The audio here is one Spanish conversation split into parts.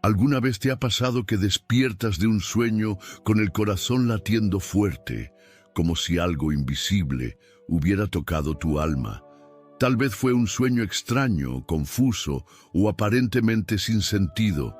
¿Alguna vez te ha pasado que despiertas de un sueño con el corazón latiendo fuerte, como si algo invisible hubiera tocado tu alma? Tal vez fue un sueño extraño, confuso o aparentemente sin sentido,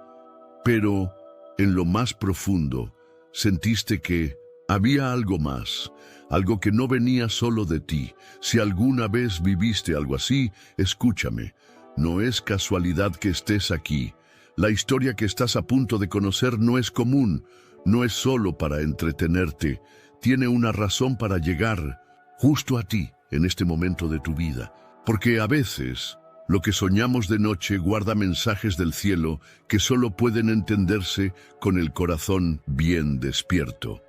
pero en lo más profundo sentiste que había algo más, algo que no venía solo de ti. Si alguna vez viviste algo así, escúchame, no es casualidad que estés aquí. La historia que estás a punto de conocer no es común, no es solo para entretenerte, tiene una razón para llegar justo a ti en este momento de tu vida. Porque a veces lo que soñamos de noche guarda mensajes del cielo que solo pueden entenderse con el corazón bien despierto.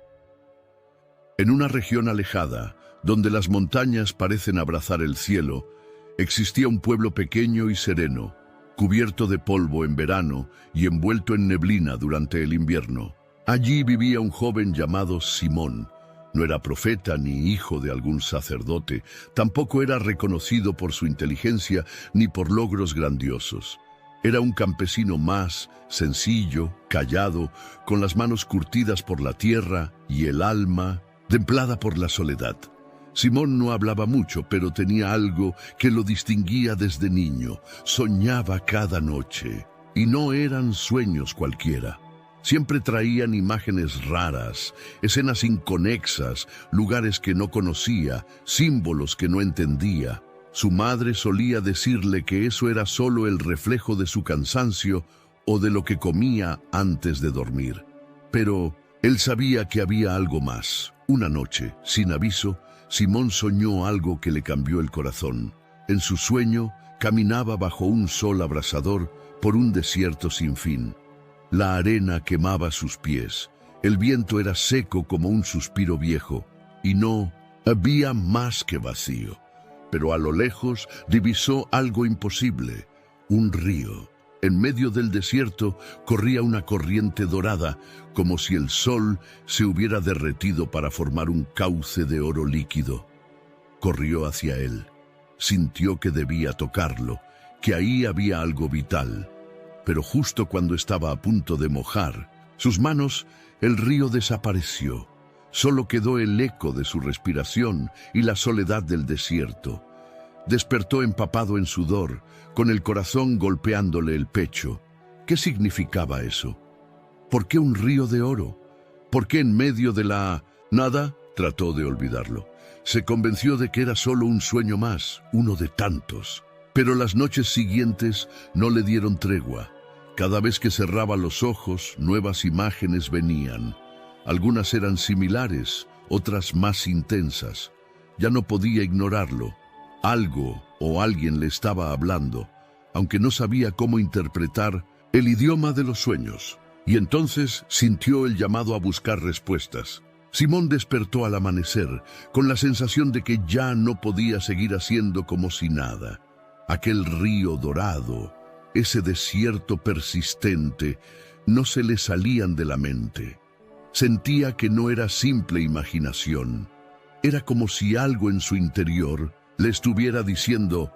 En una región alejada, donde las montañas parecen abrazar el cielo, existía un pueblo pequeño y sereno, cubierto de polvo en verano y envuelto en neblina durante el invierno. Allí vivía un joven llamado Simón. No era profeta ni hijo de algún sacerdote, tampoco era reconocido por su inteligencia ni por logros grandiosos. Era un campesino más, sencillo, callado, con las manos curtidas por la tierra y el alma templada por la soledad. Simón no hablaba mucho, pero tenía algo que lo distinguía desde niño. Soñaba cada noche, y no eran sueños cualquiera. Siempre traían imágenes raras, escenas inconexas, lugares que no conocía, símbolos que no entendía. Su madre solía decirle que eso era solo el reflejo de su cansancio o de lo que comía antes de dormir. Pero él sabía que había algo más. Una noche, sin aviso, Simón soñó algo que le cambió el corazón. En su sueño, caminaba bajo un sol abrasador por un desierto sin fin. La arena quemaba sus pies, el viento era seco como un suspiro viejo, y no había más que vacío. Pero a lo lejos divisó algo imposible, un río. En medio del desierto corría una corriente dorada, como si el sol se hubiera derretido para formar un cauce de oro líquido. Corrió hacia él. Sintió que debía tocarlo, que ahí había algo vital. Pero justo cuando estaba a punto de mojar sus manos, el río desapareció. Solo quedó el eco de su respiración y la soledad del desierto. Despertó empapado en sudor, con el corazón golpeándole el pecho. ¿Qué significaba eso? ¿Por qué un río de oro? ¿Por qué en medio de la nada? Trató de olvidarlo. Se convenció de que era solo un sueño más, uno de tantos. Pero las noches siguientes no le dieron tregua. Cada vez que cerraba los ojos, nuevas imágenes venían. Algunas eran similares, otras más intensas. Ya no podía ignorarlo. Algo o alguien le estaba hablando, aunque no sabía cómo interpretar el idioma de los sueños. Y entonces sintió el llamado a buscar respuestas. Simón despertó al amanecer, con la sensación de que ya no podía seguir haciendo como si nada. Aquel río dorado, ese desierto persistente, no se le salían de la mente. Sentía que no era simple imaginación. Era como si algo en su interior le estuviera diciendo: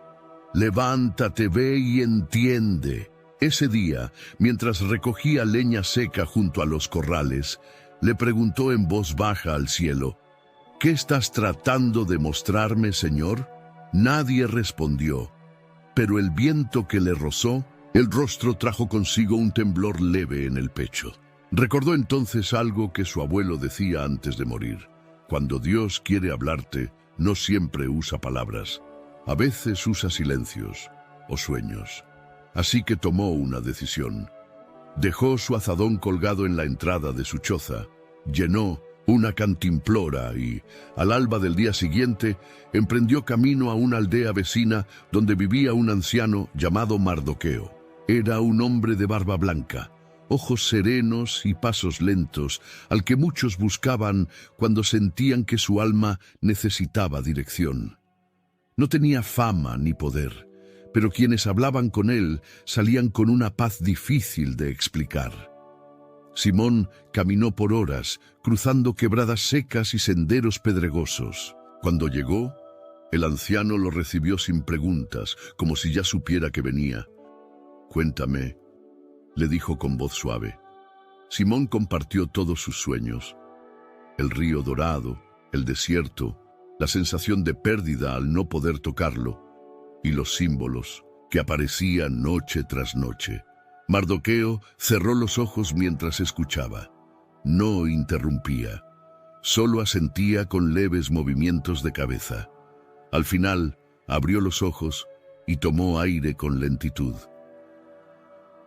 levántate, ve y entiende. Ese día, mientras recogía leña seca junto a los corrales, le preguntó en voz baja al cielo: ¿qué estás tratando de mostrarme, Señor? Nadie respondió, pero el viento que le rozó el rostro trajo consigo un temblor leve en el pecho. Recordó entonces algo que su abuelo decía antes de morir: cuando Dios quiere hablarte, no siempre usa palabras, a veces usa silencios o sueños. Así que tomó una decisión. Dejó su azadón colgado en la entrada de su choza, llenó una cantimplora y, al alba del día siguiente, emprendió camino a una aldea vecina donde vivía un anciano llamado Mardoqueo. Era un hombre de barba blanca, ojos serenos y pasos lentos, al que muchos buscaban cuando sentían que su alma necesitaba dirección. No tenía fama ni poder, pero quienes hablaban con él salían con una paz difícil de explicar. Simón caminó por horas, cruzando quebradas secas y senderos pedregosos. Cuando llegó, el anciano lo recibió sin preguntas, como si ya supiera que venía. «Cuéntame, le dijo con voz suave. Simón compartió todos sus sueños: el río dorado, el desierto, la sensación de pérdida al no poder tocarlo, y los símbolos que aparecían noche tras noche. Mardoqueo cerró los ojos mientras escuchaba. No interrumpía, solo asentía con leves movimientos de cabeza. Al final, abrió los ojos y tomó aire con lentitud.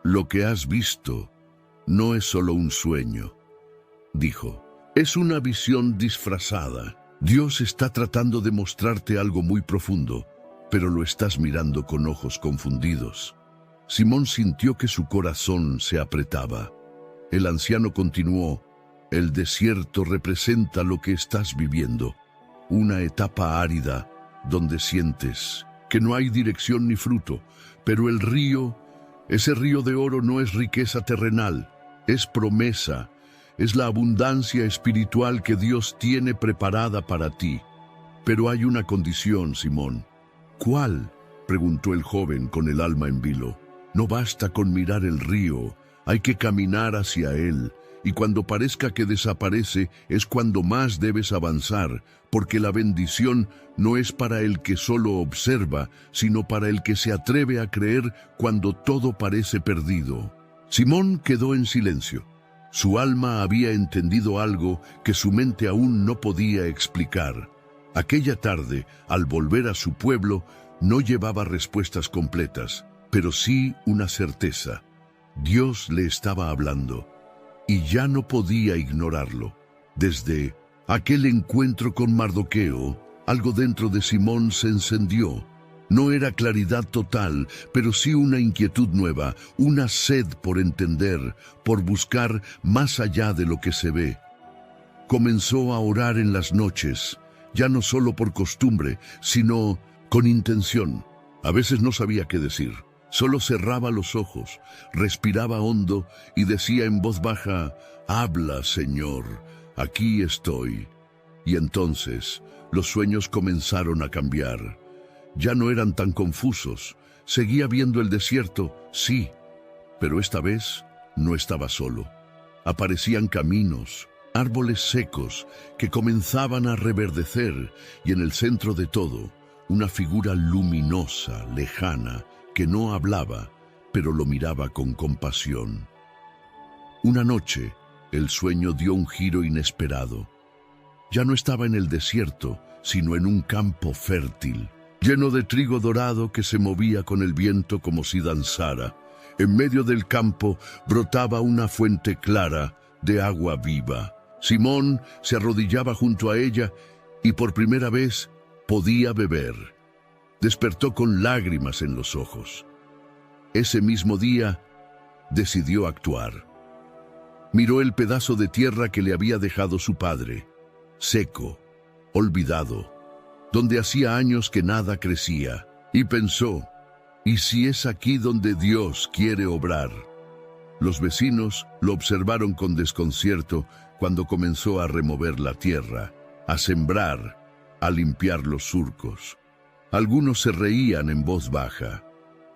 Lo que has visto no es solo un sueño, dijo. Es una visión disfrazada. Dios está tratando de mostrarte algo muy profundo, pero lo estás mirando con ojos confundidos. Simón sintió que su corazón se apretaba. El anciano continuó: el desierto representa lo que estás viviendo, una etapa árida donde sientes que no hay dirección ni fruto, pero el río, ese río de oro, no es riqueza terrenal, es promesa, es la abundancia espiritual que Dios tiene preparada para ti. Pero hay una condición, Simón. ¿Cuál?, preguntó el joven con el alma en vilo. No basta con mirar el río, hay que caminar hacia él, y cuando parezca que desaparece es cuando más debes avanzar, porque la bendición no es para el que solo observa, sino para el que se atreve a creer cuando todo parece perdido. Simón quedó en silencio. Su alma había entendido algo que su mente aún no podía explicar. Aquella tarde, al volver a su pueblo, no llevaba respuestas completas, pero sí una certeza. Dios le estaba hablando, y ya no podía ignorarlo. Desde aquel encuentro con Mardoqueo, algo dentro de Simón se encendió. No era claridad total, pero sí una inquietud nueva, una sed por entender, por buscar más allá de lo que se ve. Comenzó a orar en las noches, ya no solo por costumbre, sino con intención. A veces no sabía qué decir. Solo cerraba los ojos, respiraba hondo y decía en voz baja: «Habla, Señor, aquí estoy». Y entonces los sueños comenzaron a cambiar. Ya no eran tan confusos. Seguía viendo el desierto, sí, pero esta vez no estaba solo. Aparecían caminos, árboles secos que comenzaban a reverdecer, y en el centro de todo, una figura luminosa, lejana, que no hablaba, pero lo miraba con compasión. Una noche, el sueño dio un giro inesperado. Ya no estaba en el desierto, sino en un campo fértil, lleno de trigo dorado que se movía con el viento como si danzara. En medio del campo brotaba una fuente clara de agua viva. Simón se arrodillaba junto a ella y por primera vez podía beber. Despertó con lágrimas en los ojos. Ese mismo día decidió actuar. Miró el pedazo de tierra que le había dejado su padre, seco, olvidado, donde hacía años que nada crecía, y pensó: ¿y si es aquí donde Dios quiere obrar? Los vecinos lo observaron con desconcierto cuando comenzó a remover la tierra, a sembrar, a limpiar los surcos. Algunos se reían en voz baja,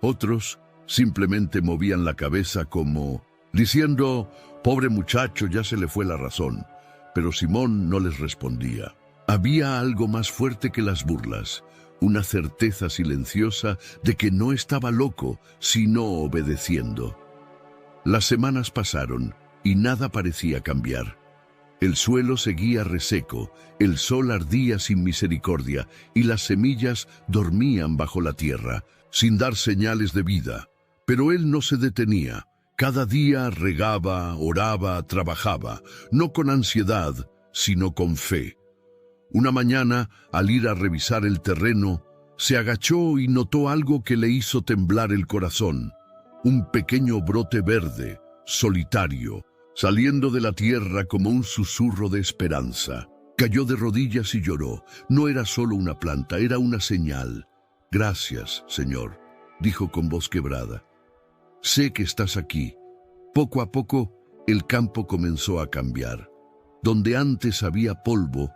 otros simplemente movían la cabeza como diciendo: «Pobre muchacho, ya se le fue la razón». Pero Simón no les respondía. Había algo más fuerte que las burlas, una certeza silenciosa de que no estaba loco, sino obedeciendo. Las semanas pasaron y nada parecía cambiar. El suelo seguía reseco, el sol ardía sin misericordia y las semillas dormían bajo la tierra, sin dar señales de vida. Pero él no se detenía. Cada día regaba, oraba, trabajaba, no con ansiedad, sino con fe. Una mañana, al ir a revisar el terreno, se agachó y notó algo que le hizo temblar el corazón. Un pequeño brote verde, solitario, saliendo de la tierra como un susurro de esperanza. Cayó de rodillas y lloró. No era solo una planta, era una señal. «Gracias, Señor», dijo con voz quebrada. «Sé que estás aquí». Poco a poco, el campo comenzó a cambiar. Donde antes había polvo,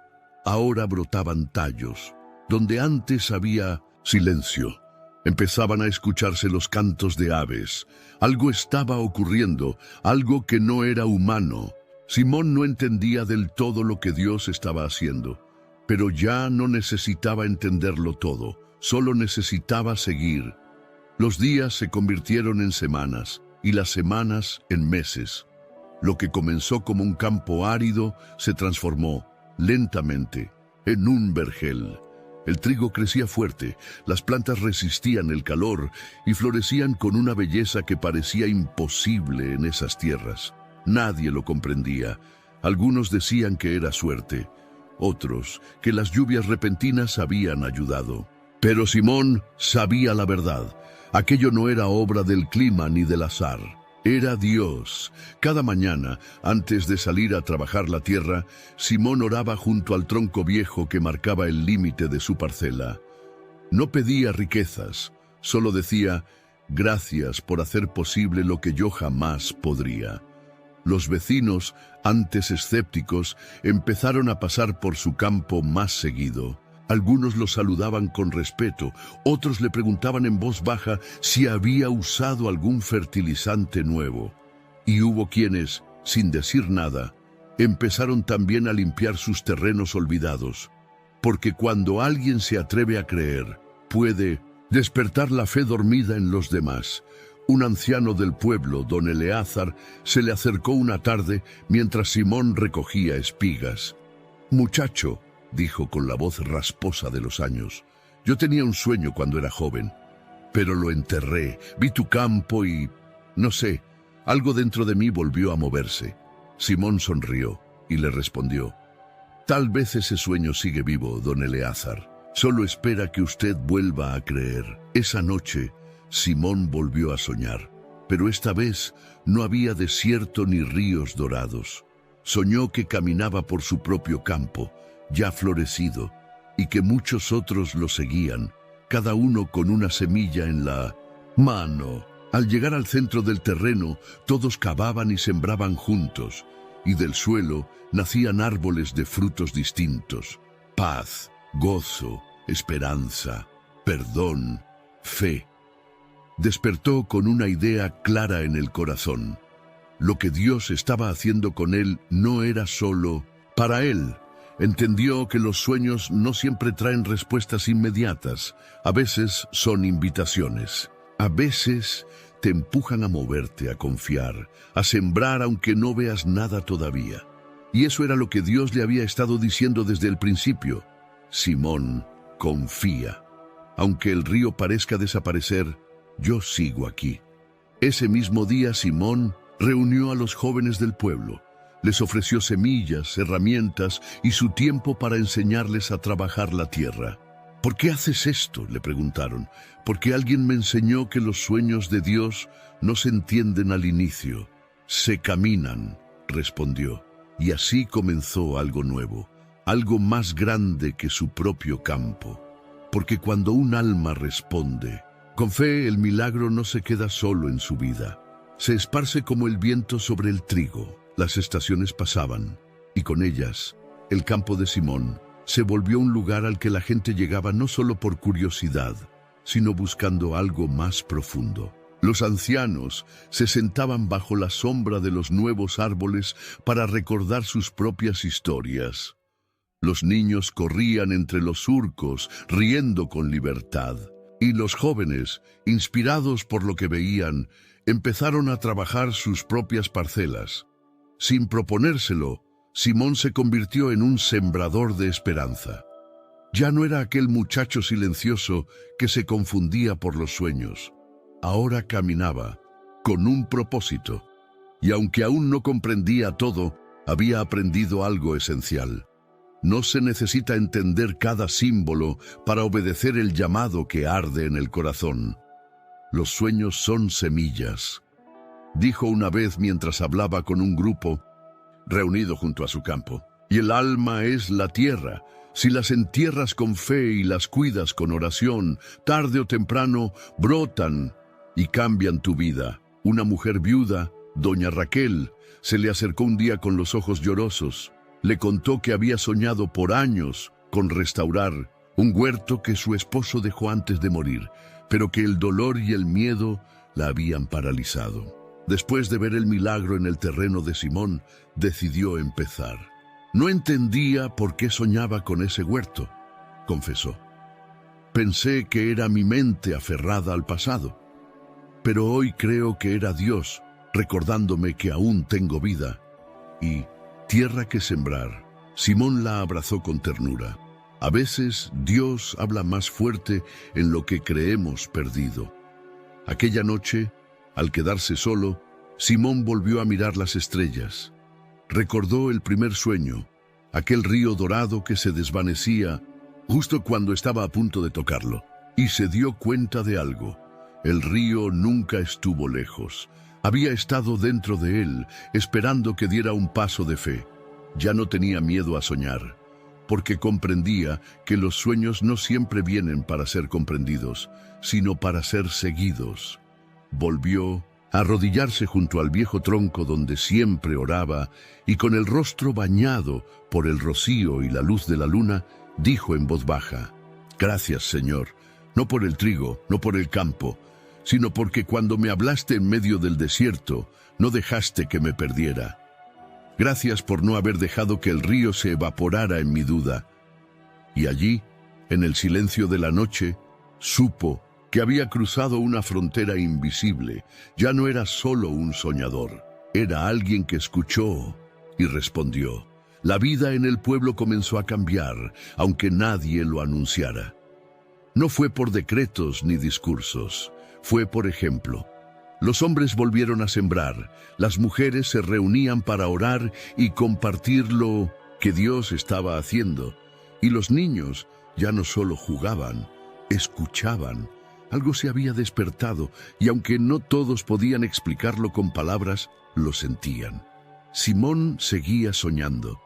ahora brotaban tallos. Donde antes había silencio, Empezaban a escucharse los cantos de aves. Algo estaba ocurriendo, algo que no era humano. Simón no entendía del todo lo que Dios estaba haciendo, pero ya no necesitaba entenderlo todo, solo necesitaba seguir. Los días se convirtieron en semanas y las semanas en meses. Lo que comenzó como un campo árido se transformó, lentamente, en un vergel. El trigo crecía fuerte, las plantas resistían el calor y florecían con una belleza que parecía imposible en esas tierras. Nadie lo comprendía. Algunos decían que era suerte, otros que las lluvias repentinas habían ayudado. Pero Simón sabía la verdad. Aquello no era obra del clima ni del azar. Era Dios. Cada mañana, antes de salir a trabajar la tierra, Simón oraba junto al tronco viejo que marcaba el límite de su parcela. No pedía riquezas, solo decía, gracias por hacer posible lo que yo jamás podría. Los vecinos, antes escépticos, empezaron a pasar por su campo más seguido. Algunos lo saludaban con respeto, otros le preguntaban en voz baja si había usado algún fertilizante nuevo. Y hubo quienes, sin decir nada, empezaron también a limpiar sus terrenos olvidados. Porque cuando alguien se atreve a creer, puede despertar la fe dormida en los demás. Un anciano del pueblo, don Eleazar, se le acercó una tarde mientras Simón recogía espigas. «Muchacho», dijo con la voz rasposa de los años, «yo tenía un sueño cuando era joven, pero lo enterré. Vi tu campo y, no sé, algo dentro de mí volvió a moverse». Simón sonrió y le respondió, «Tal vez ese sueño sigue vivo, don Eleazar. Solo espera que usted vuelva a creer». Esa noche, Simón volvió a soñar, pero esta vez no había desierto ni ríos dorados. Soñó que caminaba por su propio campo, ya florecido, y que muchos otros lo seguían, cada uno con una semilla en la mano. Al llegar al centro del terreno, todos cavaban y sembraban juntos, y del suelo nacían árboles de frutos distintos: paz, gozo, esperanza, perdón, fe. Despertó con una idea clara en el corazón. Lo que Dios estaba haciendo con él no era solo para él. Entendió que los sueños no siempre traen respuestas inmediatas. A veces son invitaciones. A veces te empujan a moverte, a confiar, a sembrar aunque no veas nada todavía. Y eso era lo que Dios le había estado diciendo desde el principio. Simón, confía. Aunque el río parezca desaparecer, yo sigo aquí. Ese mismo día Simón reunió a los jóvenes del pueblo. Les ofreció semillas, herramientas y su tiempo para enseñarles a trabajar la tierra. «¿Por qué haces esto?», le preguntaron. «Porque alguien me enseñó que los sueños de Dios no se entienden al inicio, se caminan», respondió. Y así comenzó algo nuevo, algo más grande que su propio campo. Porque cuando un alma responde con fe, el milagro no se queda solo en su vida. Se esparce como el viento sobre el trigo. Las estaciones pasaban, y con ellas, el campo de Simón se volvió un lugar al que la gente llegaba no solo por curiosidad, sino buscando algo más profundo. Los ancianos se sentaban bajo la sombra de los nuevos árboles para recordar sus propias historias. Los niños corrían entre los surcos, riendo con libertad. Y los jóvenes, inspirados por lo que veían, empezaron a trabajar sus propias parcelas. Sin proponérselo, Simón se convirtió en un sembrador de esperanza. Ya no era aquel muchacho silencioso que se confundía por los sueños. Ahora caminaba con un propósito. Y aunque aún no comprendía todo, había aprendido algo esencial. No se necesita entender cada símbolo para obedecer el llamado que arde en el corazón. Los sueños son semillas. Dijo una vez mientras hablaba con un grupo reunido junto a su campo. Y el alma es la tierra. Si las entierras con fe y las cuidas con oración, tarde o temprano brotan y cambian tu vida. Una mujer viuda, doña Raquel, se le acercó un día con los ojos llorosos. Le contó que había soñado por años con restaurar un huerto que su esposo dejó antes de morir, pero que el dolor y el miedo la habían paralizado. Después de ver el milagro en el terreno de Simón, decidió empezar. No entendía por qué soñaba con ese huerto, confesó. Pensé que era mi mente aferrada al pasado, pero hoy creo que era Dios recordándome que aún tengo vida y tierra que sembrar. Simón la abrazó con ternura. A veces Dios habla más fuerte en lo que creemos perdido. Aquella noche, al quedarse solo, Simón volvió a mirar las estrellas. Recordó el primer sueño, aquel río dorado que se desvanecía justo cuando estaba a punto de tocarlo, y se dio cuenta de algo. El río nunca estuvo lejos. Había estado dentro de él, esperando que diera un paso de fe. Ya no tenía miedo a soñar, porque comprendía que los sueños no siempre vienen para ser comprendidos, sino para ser seguidos. Volvió a arrodillarse junto al viejo tronco donde siempre oraba, y con el rostro bañado por el rocío y la luz de la luna, dijo en voz baja: «Gracias, Señor, no por el trigo, no por el campo, sino porque cuando me hablaste en medio del desierto, no dejaste que me perdiera. Gracias por no haber dejado que el río se evaporara en mi duda». Y allí, en el silencio de la noche, supo que había cruzado una frontera invisible. Ya no era solo un soñador, era alguien que escuchó y respondió. La vida en el pueblo comenzó a cambiar, aunque nadie lo anunciara. No fue por decretos ni discursos, fue por ejemplo. Los hombres volvieron a sembrar, las mujeres se reunían para orar y compartir lo que Dios estaba haciendo, y los niños ya no solo jugaban, escuchaban. Algo se había despertado, y aunque no todos podían explicarlo con palabras, lo sentían. Simón seguía soñando,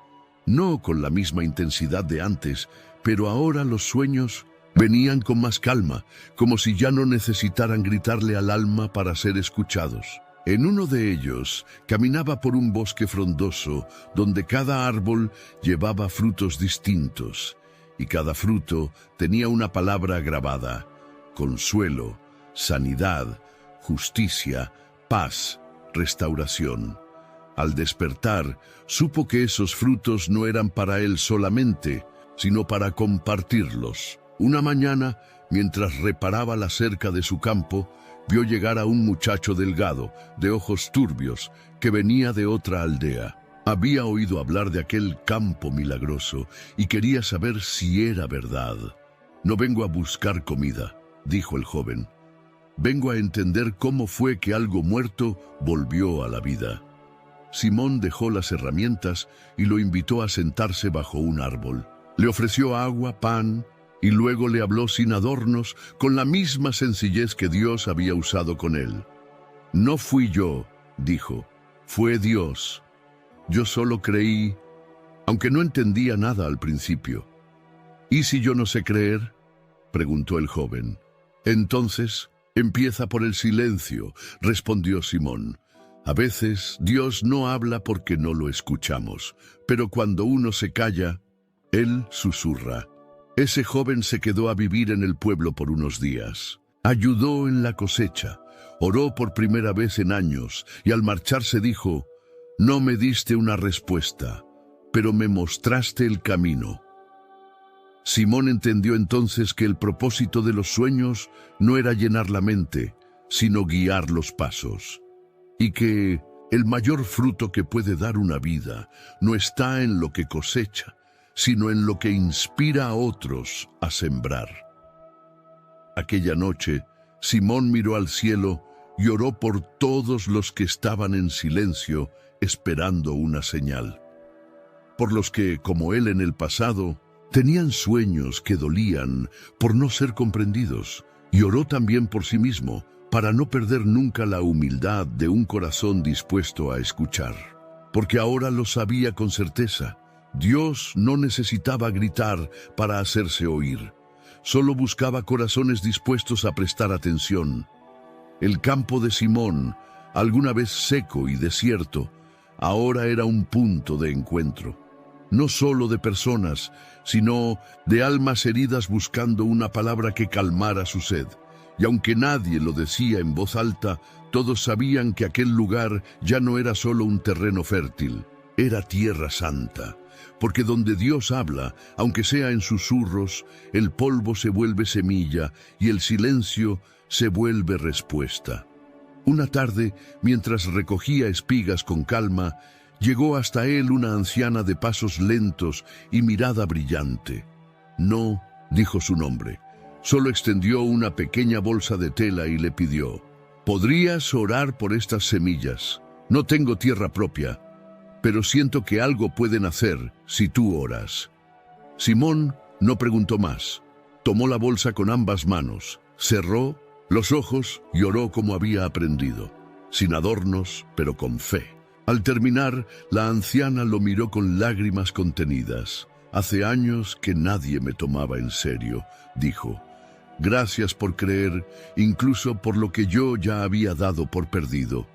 no con la misma intensidad de antes, pero ahora los sueños venían con más calma, como si ya no necesitaran gritarle al alma para ser escuchados. En uno de ellos, caminaba por un bosque frondoso, donde cada árbol llevaba frutos distintos, y cada fruto tenía una palabra grabada: consuelo, sanidad, justicia, paz, restauración. Al despertar, supo que esos frutos no eran para él solamente, sino para compartirlos. Una mañana, mientras reparaba la cerca de su campo, vio llegar a un muchacho delgado, de ojos turbios, que venía de otra aldea. Había oído hablar de aquel campo milagroso y quería saber si era verdad. «No vengo a buscar comida», dijo el joven. «Vengo a entender cómo fue que algo muerto volvió a la vida». Simón dejó las herramientas y lo invitó a sentarse bajo un árbol. Le ofreció agua, pan, y luego le habló sin adornos, con la misma sencillez que Dios había usado con él. «No fui yo», dijo, «fue Dios. Yo solo creí, aunque no entendía nada al principio». «¿Y si yo no sé creer?», preguntó el joven. «Entonces, empieza por el silencio», respondió Simón. «A veces Dios no habla porque no lo escuchamos, pero cuando uno se calla, Él susurra». Ese joven se quedó a vivir en el pueblo por unos días. Ayudó en la cosecha, oró por primera vez en años y al marcharse dijo: «No me diste una respuesta, pero me mostraste el camino». Simón entendió entonces que el propósito de los sueños no era llenar la mente, sino guiar los pasos. Y que el mayor fruto que puede dar una vida no está en lo que cosecha, sino en lo que inspira a otros a sembrar. Aquella noche, Simón miró al cielo y oró por todos los que estaban en silencio, esperando una señal. Por los que, como él en el pasado, tenían sueños que dolían por no ser comprendidos, y oró también por sí mismo, para no perder nunca la humildad de un corazón dispuesto a escuchar. Porque ahora lo sabía con certeza. Dios no necesitaba gritar para hacerse oír. Solo buscaba corazones dispuestos a prestar atención. El campo de Simón, alguna vez seco y desierto, ahora era un punto de encuentro. No solo de personas, sino de almas heridas buscando una palabra que calmara su sed. y aunque nadie lo decía en voz alta, todos sabían que aquel lugar ya no era solo un terreno fértil, era tierra santa, porque donde Dios habla, aunque sea en susurros, el polvo se vuelve semilla y el silencio se vuelve respuesta. Una tarde, mientras recogía espigas con calma, llegó hasta él una anciana de pasos lentos y mirada brillante. No, dijo su nombre. Solo extendió una pequeña bolsa de tela y le pidió: «¿Podrías orar por estas semillas? No tengo tierra propia, pero siento que algo pueden hacer si tú oras». Simón no preguntó más. Tomó la bolsa con ambas manos, cerró los ojos y oró como había aprendido, sin adornos, pero con fe. Al terminar, la anciana lo miró con lágrimas contenidas. «Hace años que nadie me tomaba en serio», dijo. «Gracias por creer, incluso por lo que yo ya había dado por perdido».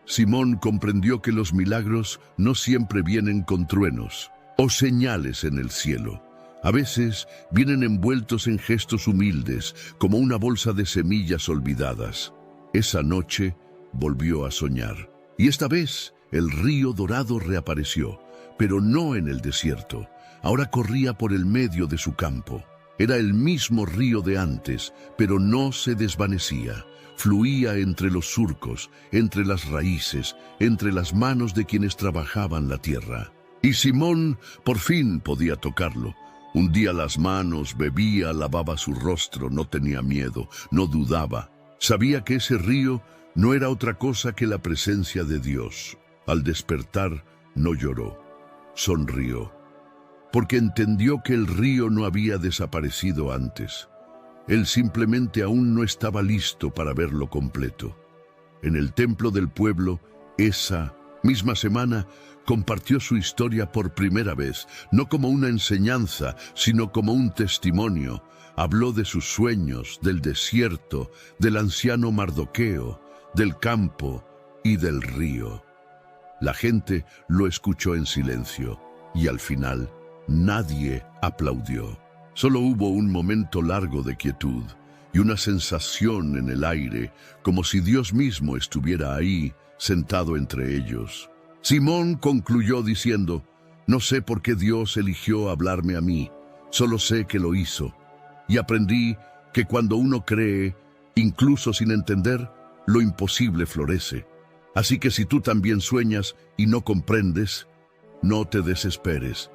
Simón comprendió que los milagros no siempre vienen con truenos o señales en el cielo. A veces vienen envueltos en gestos humildes, como una bolsa de semillas olvidadas. Esa noche volvió a soñar. Y esta vez el río dorado reapareció, pero no en el desierto. Ahora corría por el medio de su campo. Era el mismo río de antes, pero no se desvanecía. Fluía entre los surcos, entre las raíces, entre las manos de quienes trabajaban la tierra. Y Simón por fin podía tocarlo. Hundía las manos, bebía, lavaba su rostro, no tenía miedo, no dudaba. Sabía que ese río no era otra cosa que la presencia de Dios. Al despertar, no lloró, sonrió, porque entendió que el río no había desaparecido antes. Él simplemente aún no estaba listo para verlo completo. En el templo del pueblo, esa misma semana, compartió su historia por primera vez, no como una enseñanza, sino como un testimonio. Habló de sus sueños, del desierto, del anciano Mardoqueo, del campo y del río. La gente lo escuchó en silencio y al final nadie aplaudió. Solo hubo un momento largo de quietud y una sensación en el aire, como si Dios mismo estuviera ahí, sentado entre ellos. Simón concluyó diciendo: «No sé por qué Dios eligió hablarme a mí, solo sé que lo hizo. Y aprendí que cuando uno cree, incluso sin entender, lo imposible florece. Así que si tú también sueñas y no comprendes, no te desesperes.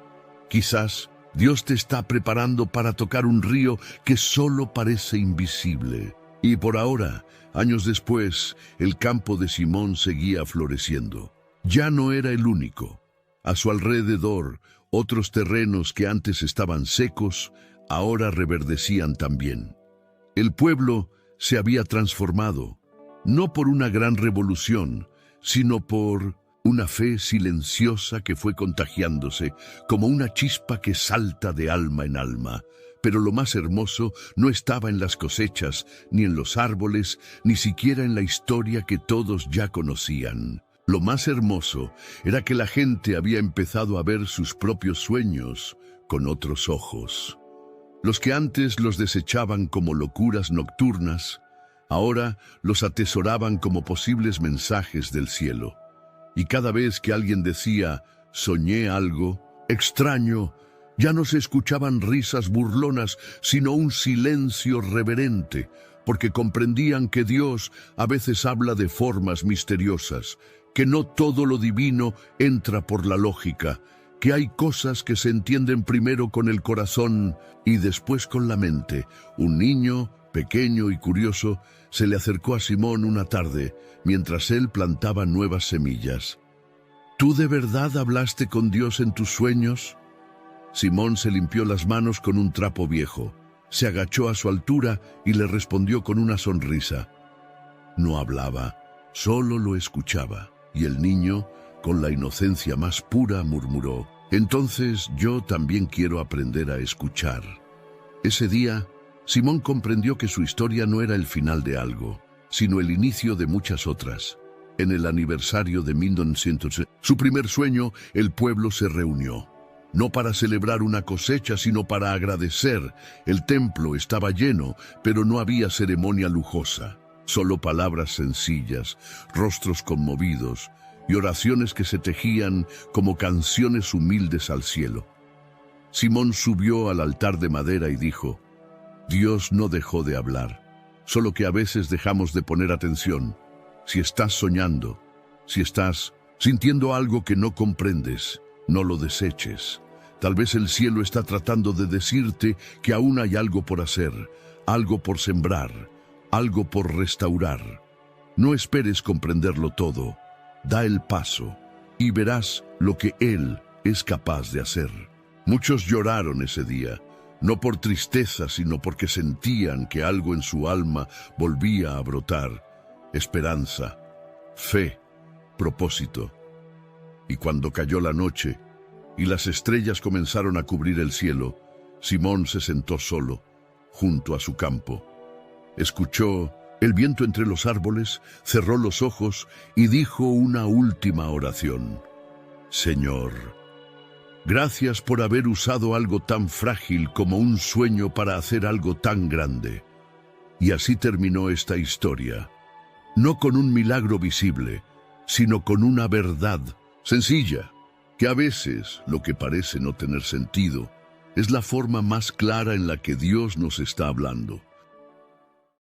Quizás Dios te está preparando para tocar un río que solo parece invisible». Y por ahora, años después, el campo de Simón seguía floreciendo. Ya no era el único. A su alrededor, otros terrenos que antes estaban secos, ahora reverdecían también. El pueblo se había transformado, no por una gran revolución, sino por una fe silenciosa que fue contagiándose, como una chispa que salta de alma en alma. Pero lo más hermoso no estaba en las cosechas, ni en los árboles, ni siquiera en la historia que todos ya conocían. Lo más hermoso era que la gente había empezado a ver sus propios sueños con otros ojos. Los que antes los desechaban como locuras nocturnas, ahora los atesoraban como posibles mensajes del cielo. Y cada vez que alguien decía: «Soñé algo extraño», ya no se escuchaban risas burlonas, sino un silencio reverente, porque comprendían que Dios a veces habla de formas misteriosas, que no todo lo divino entra por la lógica, que hay cosas que se entienden primero con el corazón y después con la mente. Un niño, pequeño y curioso, se le acercó a Simón una tarde, mientras él plantaba nuevas semillas. «¿Tú de verdad hablaste con Dios en tus sueños?». Simón se limpió las manos con un trapo viejo, se agachó a su altura y le respondió con una sonrisa. No hablaba, solo lo escuchaba. Y el niño, con la inocencia más pura, murmuró: «Entonces yo también quiero aprender a escuchar». Ese día, Simón comprendió que su historia no era el final de algo, sino el inicio de muchas otras. En el aniversario de 1900, su primer sueño, el pueblo se reunió. no para celebrar una cosecha, sino para agradecer. El templo estaba lleno, pero no había ceremonia lujosa, solo palabras sencillas, rostros conmovidos y oraciones que se tejían como canciones humildes al cielo. Simón subió al altar de madera y dijo: Dios no dejó de hablar, solo que a veces dejamos de poner atención. Si estás soñando, si estás sintiendo algo que no comprendes, no lo deseches. Tal vez el cielo está tratando de decirte que aún hay algo por hacer, algo por sembrar, algo por restaurar. No esperes comprenderlo todo. Da el paso y verás lo que Él es capaz de hacer. Muchos lloraron ese día, no por tristeza, sino porque sentían que algo en su alma volvía a brotar. Esperanza, fe, propósito. Y cuando cayó la noche y las estrellas comenzaron a cubrir el cielo, Simón se sentó solo, junto a su campo. Escuchó el viento entre los árboles, cerró los ojos y dijo una última oración. Señor, gracias por haber usado algo tan frágil como un sueño para hacer algo tan grande. Y así terminó esta historia, no con un milagro visible, sino con una verdad sencilla, que a veces lo que parece no tener sentido es la forma más clara en la que Dios nos está hablando.